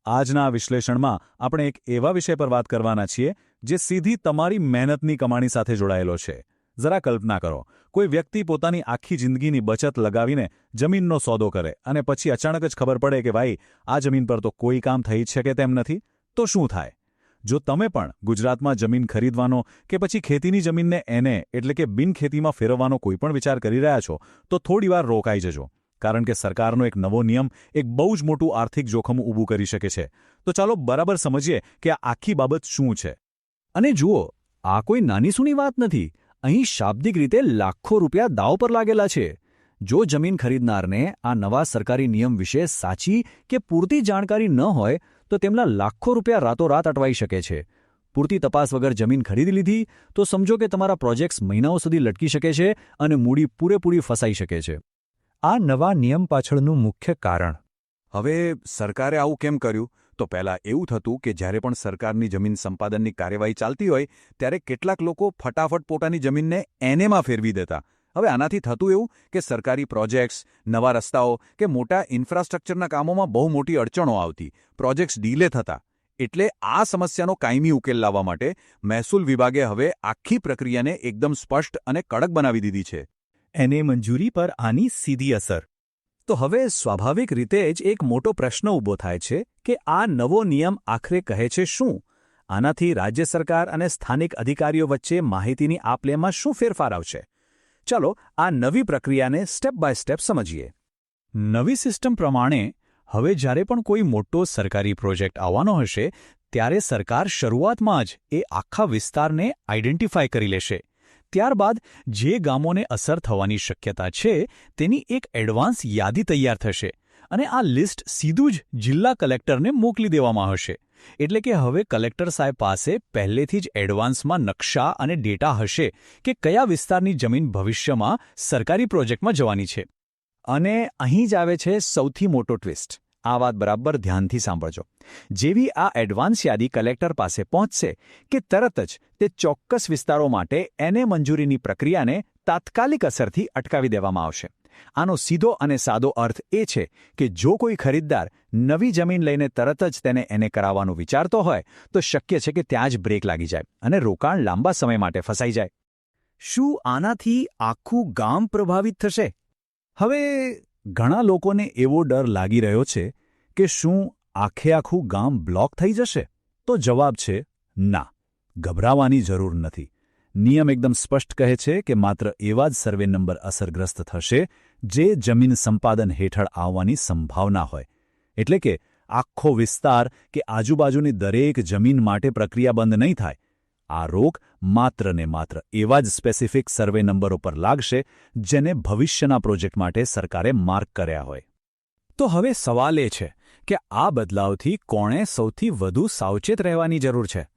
આજના આ વિશ્લેષણમાં આપણે એક એવા વિષય પર વાત કરવાના છીએ જે સીધી તમારી મહેનતની કમાણી સાથે જોડાયેલો છે. જરા કલ્પના કરો, કોઈ વ્યક્તિ પોતાની આખી જિંદગીની બચત લગાવીને જમીનનો સોદો કરે અને પછી અચાનક જ ખબર પડે કે ભાઈ આ જમીન પર તો કોઈ કામ થઈ જ શકે તેમ નથી, તો શું થાય? જો તમે પણ ગુજરાતમાં જમીન ખરીદવાનો કે પછી ખેતીની જમીનને એટલે કે બિનખેતીમાં ફેરવવાનો કોઈપણ વિચાર કરી રહ્યા છો, તો થોડીવાર રોકાઈ જજો. કારણ કે સરકારનો એક નવો નિયમ એક બહુ જ મોટું આર્થિક જોખમ ઊભું કરી શકે છે. તો ચાલો બરાબર સમજીએ કે આ આખી બાબત શું છે. અને જુઓ, આ કોઈ નાનીસૂની વાત નથી. અહીં શાબ્દિક રીતે લાખો રૂપિયા દાવ પર લાગેલા છે. જો જમીન ખરીદનારને આ નવા સરકારી નિયમ વિશે સાચી કે પૂરતી જાણકારી ન હોય તો તેમના લાખો રૂપિયા રાતોરાત અટવાઈ શકે છે. પૂરતી તપાસ વગર જમીન ખરીદી લીધી તો સમજો કે તમારા પ્રોજેક્ટ્સ મહિનાઓ સુધી લટકી શકે છે અને મૂડી પૂરેપૂરી ફસાઈ શકે છે. આ નવા નિયમ પાછળનું મુખ્ય કારણ. હવે સરકારે આવું કેમ કર્યું? તો પહેલાં એવું થતું કે જ્યારે પણ સરકારની જમીન સંપાદનની કાર્યવાહી ચાલતી હોય ત્યારે કેટલાક લોકો ફટાફટ પોતાની જમીનને એનેમાં ફેરવી દેતા. હવે આનાથી થતું એવું કે સરકારી પ્રોજેક્ટ્સ, નવા રસ્તાઓ કે મોટા ઇન્ફ્રાસ્ટ્રક્ચરના કામોમાં બહુ મોટી અડચણો આવતી, પ્રોજેક્ટ્સ ડીલે થતા. એટલે આ સમસ્યાનો કાયમી ઉકેલ લાવવા માટે મહેસૂલ વિભાગે હવે આખી પ્રક્રિયાને એકદમ સ્પષ્ટ અને કડક બનાવી દીધી છે. એને મંજૂરી પર આની સીધી અસર. તો હવે સ્વાભાવિક રીતે જ એક મોટો પ્રશ્ન ઊભો થાય છે કે આ નવો નિયમ આખરે કહે છે શું? આનાથી રાજ્ય સરકાર અને સ્થાનિક અધિકારીઓ વચ્ચે માહિતીની આપ-લેમાં શું ફેરફાર આવશે? ચાલો આ નવી પ્રક્રિયાને સ્ટેપ બાય સ્ટેપ સમજીએ. નવી સિસ્ટમ પ્રમાણે હવે જ્યારે પણ કોઈ મોટો સરકારી પ્રોજેક્ટ આવવાનો હશે ત્યારે સરકાર શરૂઆતમાં જ એ આખા વિસ્તારને આઈડેન્ટિફાય કરી લેશે. ત્યારબાદ જે ગામોને અસર થવાની શક્યતા છે તેની એક એડવાન્સ યાદી તૈયાર થશે અને આ લિસ્ટ સીધું જ જિલ્લા કલેક્ટરને મોકલી દેવામાં હશે. એટલે કે હવે કલેક્ટર સાહેબ પાસે પહેલેથી જ એડવાન્સમાં નકશા અને ડેટા હશે કે કયા વિસ્તારની જમીન ભવિષ્યમાં સરકારી પ્રોજેક્ટમાં જવાની છે. અને અહીં જ આવે છે સૌથી મોટો ટ્વિસ્ટ. આ વાત બરાબર ધ્યાનથી સાંભળજો. જેવી આ એડવાન્સ યાદી કલેક્ટર પાસે પહોંચશે કે તરત જ તે ચોક્કસ વિસ્તારો માટે એને મંજૂરીની પ્રક્રિયાને તાત્કાલિક અસરથી અટકાવી દેવામાં આવશે. આનો સીધો અને સાદો અર્થ એ છે કે જો કોઈ ખરીદદાર નવી જમીન લઈને તરત જ એને કરાવવાનું વિચારતો હોય તો શક્ય છે કે ત્યાં જ બ્રેક લાગી જાય અને રોકાણ લાંબા સમય માટે ફસાઈ જાય. શું આનાથી આખું ગામ પ્રભાવિત થશે? હવે ઘણા લોકોને એવો ડર લાગી રહ્યો છે કે શું આખું ગામ બ્લોક થઈ જશે? તો જવાબ છે ના. ગભરાવાની જરૂર નથી. નિયમ એકદમ સ્પષ્ટ કહે છે કે માત્ર એવા જ સર્વે નંબર અસરગ્રસ્ત થશે જે જમીન સંપાદન હેઠળ આવવાની સંભાવના હોય. એટલે કે આખો વિસ્તાર કે આજુબાજુની દરેક જમીન માટે પ્રક્રિયા બંધ નહીં થાય. આ રોક માત્ર ને માત્ર એવા જ સ્પેસિફિક સર્વે નંબરો પર લાગશે જેને ભવિષ્યના પ્રોજેક્ટ માટે સરકારે માર્ક કર્યા હોય. તો હવે સવાલ એ છે કે આ બદલાવથી કોણે સૌથી વધુ સાવચેત રહેવાની જરૂર છે?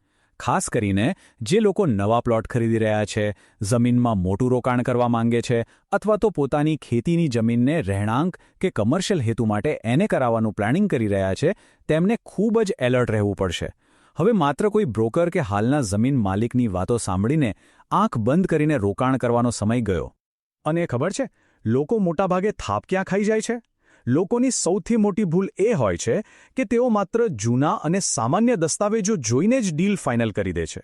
ખાસ કરીને જે લોકો નવા પ્લોટ ખરીદી રહ્યા છે, જમીનમાં મોટું રોકાણ કરવા માંગે છે અથવા તો પોતાની ખેતીની જમીનને રહેણાંક કે કમર્શિયલ હેતુ માટે એને કરાવવાનું પ્લાનિંગ કરી રહ્યા છે, તેમને ખૂબ જ એલર્ટ રહેવું પડશે. હવે માત્ર કોઈ બ્રોકર કે હાલના જમીન માલિકની વાતો સાંભળીને આંખ બંધ કરીને રોકાણ કરવાનો સમય ગયો. અને ખબર છે, લોકો મોટાભાગે થાપ ક્યાં ખાઈ જાય છે? લોકોની સૌથી મોટી ભૂલ એ હોય છે કે તેઓ માત્ર જૂના અને સામાન્ય દસ્તાવેજો જોઈને જ ડીલ ફાઇનલ કરી દે છે.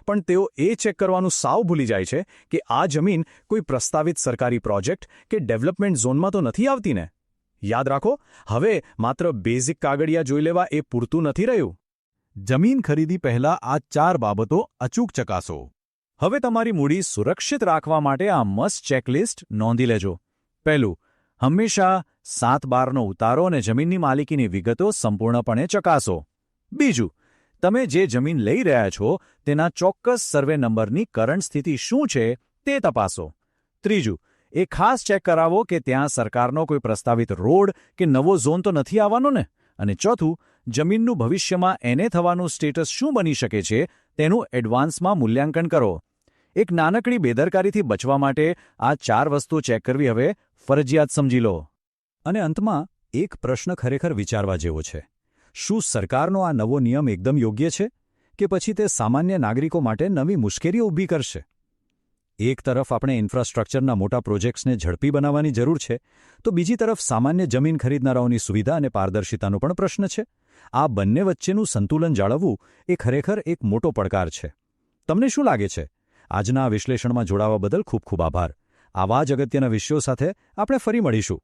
પણ તેઓ એ ચેક કરવાનું સાવ ભૂલી જાય છે કે આ જમીન કોઈ પ્રસ્તાવિત સરકારી પ્રોજેક્ટ કે ડેવલપમેન્ટ ઝોનમાં તો નથી આવતી ને? યાદ રાખો, હવે માત્ર બેઝિક કાગળિયા જોઈ લેવા એ પૂરતું નથી રહ્યું. જમીન ખરીદી પહેલાં આ 4 બાબતો અચૂક ચકાસો. હવે તમારી મૂડી સુરક્ષિત રાખવા માટે આ મસ્ટ ચેકલિસ્ટ નોંધી લેજો. પહેલું, હંમેશા 7/12નો ઉતારો અને જમીનની માલિકીની વિગતો સંપૂર્ણપણે ચકાસો. બીજું, તમે જે જમીન લઈ રહ્યા છો તેના ચોક્કસ સર્વે નંબરની કરંટ સ્થિતિ શું છે તે તપાસો. ત્રીજું, એ ખાસ ચેક કરાવો કે ત્યાં સરકારનો કોઈ પ્રસ્તાવિત રોડ કે નવો ઝોન તો નથી આવવાનો ને? અને ચોથું, જમીનનું ભવિષ્યમાં એને થવાનું સ્ટેટસ શું બની શકે છે તેનું એડવાન્સમાં મૂલ્યાંકન કરો. એક નાનકડી બેદરકારીથી બચવા માટે આ 4 વસ્તુઓ ચેક કરવી હવે ફરજિયાત સમજી લો. અને અંતમાં એક પ્રશ્ન ખરેખર વિચારવા જેવો છે. શું સરકારનો આ નવો નિયમ એકદમ યોગ્ય છે કે પછી તે સામાન્ય નાગરિકો માટે નવી મુશ્કેલીઓ ઊભી કરશે? એક તરફ આપણે ઇન્ફ્રાસ્ટ્રક્ચરના મોટા પ્રોજેક્ટ્સને ઝડપી બનાવવાની જરૂર છે, તો બીજી તરફ સામાન્ય જમીન ખરીદનારાઓની સુવિધા અને પારદર્શિતાનો પણ પ્રશ્ન છે. આ બંને વચ્ચેનું સંતુલન જાળવવું એ ખરેખર એક મોટો પડકાર છે. તમને શું લાગે છે? આજના આ વિશ્લેષણમાં જોડાવા બદલ ખૂબ ખૂબ આભાર. આવા જ અગત્યના વિષયો સાથે આપણે ફરી મળીશું.